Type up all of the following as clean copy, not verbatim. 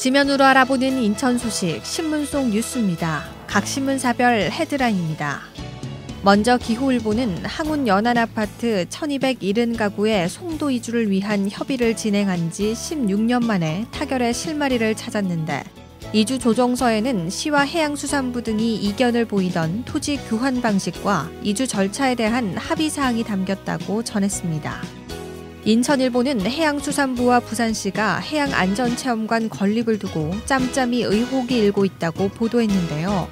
지면으로 알아보는 인천 소식 신문 속 뉴스입니다. 각 신문사별 헤드라인입니다. 먼저 기후일보는 항운 연안아파트 1270가구의 송도 이주를 위한 협의를 진행한 지 16년 만에 타결의 실마리를 찾았는데 이주 조정서에는 시와 해양수산부 등이 이견을 보이던 토지 교환 방식과 이주 절차에 대한 합의사항이 담겼다고 전했습니다. 인천일보는 해양수산부와 부산시가 해양안전체험관 건립을 두고 짬짬이 의혹이 일고 있다고 보도했는데요.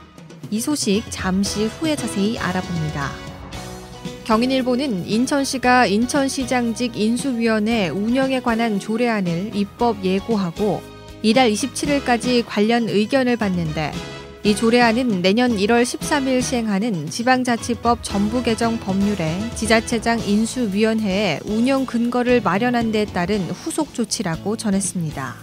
이 소식 잠시 후에 자세히 알아봅니다. 경인일보는 인천시가 인천시장직 인수위원회 운영에 관한 조례안을 입법 예고하고 이달 27일까지 관련 의견을 받는데 이 조례안은 내년 1월 13일 시행하는 지방자치법 전부 개정 법률에 지자체장 인수위원회의 운영 근거를 마련한 데에 따른 후속 조치라고 전했습니다.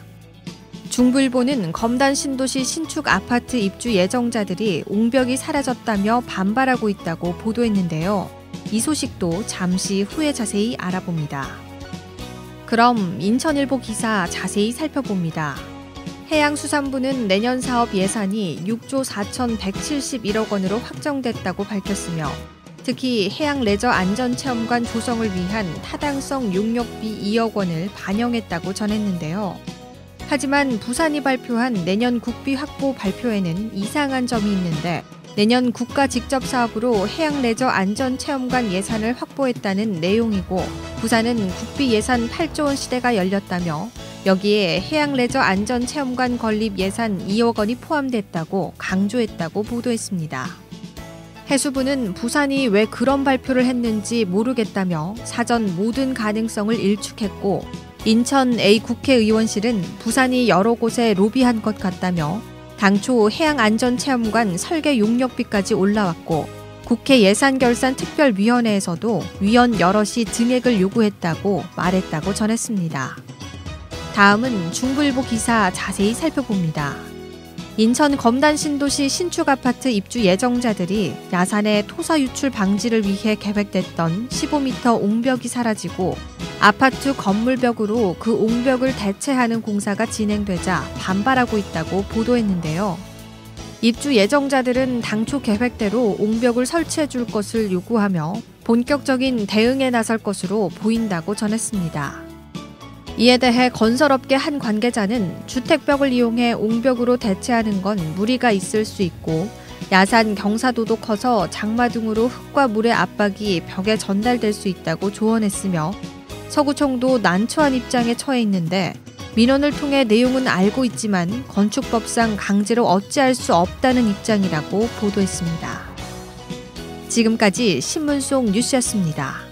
중부일보는 검단 신도시 신축 아파트 입주 예정자들이 옹벽이 사라졌다며 반발하고 있다고 보도했는데요. 이 소식도 잠시 후에 자세히 알아봅니다. 그럼 인천일보 기사 자세히 살펴봅니다. 해양수산부는 내년 사업 예산이 6조 4,171억 원으로 확정됐다고 밝혔으며 특히 해양레저안전체험관 조성을 위한 타당성 용역비 2억 원을 반영했다고 전했는데요. 하지만 부산이 발표한 내년 국비 확보 발표에는 이상한 점이 있는데 내년 국가 직접 사업으로 해양레저안전체험관 예산을 확보했다는 내용이고 부산은 국비 예산 8조 원 시대가 열렸다며 여기에 해양레저안전체험관 건립 예산 2억 원이 포함됐다고 강조했다고 보도했습니다. 해수부는 부산이 왜 그런 발표를 했는지 모르겠다며 사전 모든 가능성을 일축했고 인천 A 국회의원실은 부산이 여러 곳에 로비한 것 같다며 당초 해양안전체험관 설계 용역비까지 올라왔고 국회 예산결산특별위원회에서도 위원 여럿이 증액을 요구했다고 말했다고 전했습니다. 다음은 중부일보 기사 자세히 살펴봅니다. 인천 검단 신도시 신축 아파트 입주 예정자들이 야산의 토사 유출 방지를 위해 계획됐던 15m 옹벽이 사라지고 아파트 건물벽으로 그 옹벽을 대체하는 공사가 진행되자 반발하고 있다고 보도했는데요. 입주 예정자들은 당초 계획대로 옹벽을 설치해 줄 것을 요구하며 본격적인 대응에 나설 것으로 보인다고 전했습니다. 이에 대해 건설업계 한 관계자는 주택벽을 이용해 옹벽으로 대체하는 건 무리가 있을 수 있고 야산 경사도도 커서 장마 등으로 흙과 물의 압박이 벽에 전달될 수 있다고 조언했으며 서구청도 난처한 입장에 처해 있는데 민원을 통해 내용은 알고 있지만 건축법상 강제로 어찌할 수 없다는 입장이라고 보도했습니다. 지금까지 신문 속 뉴스였습니다.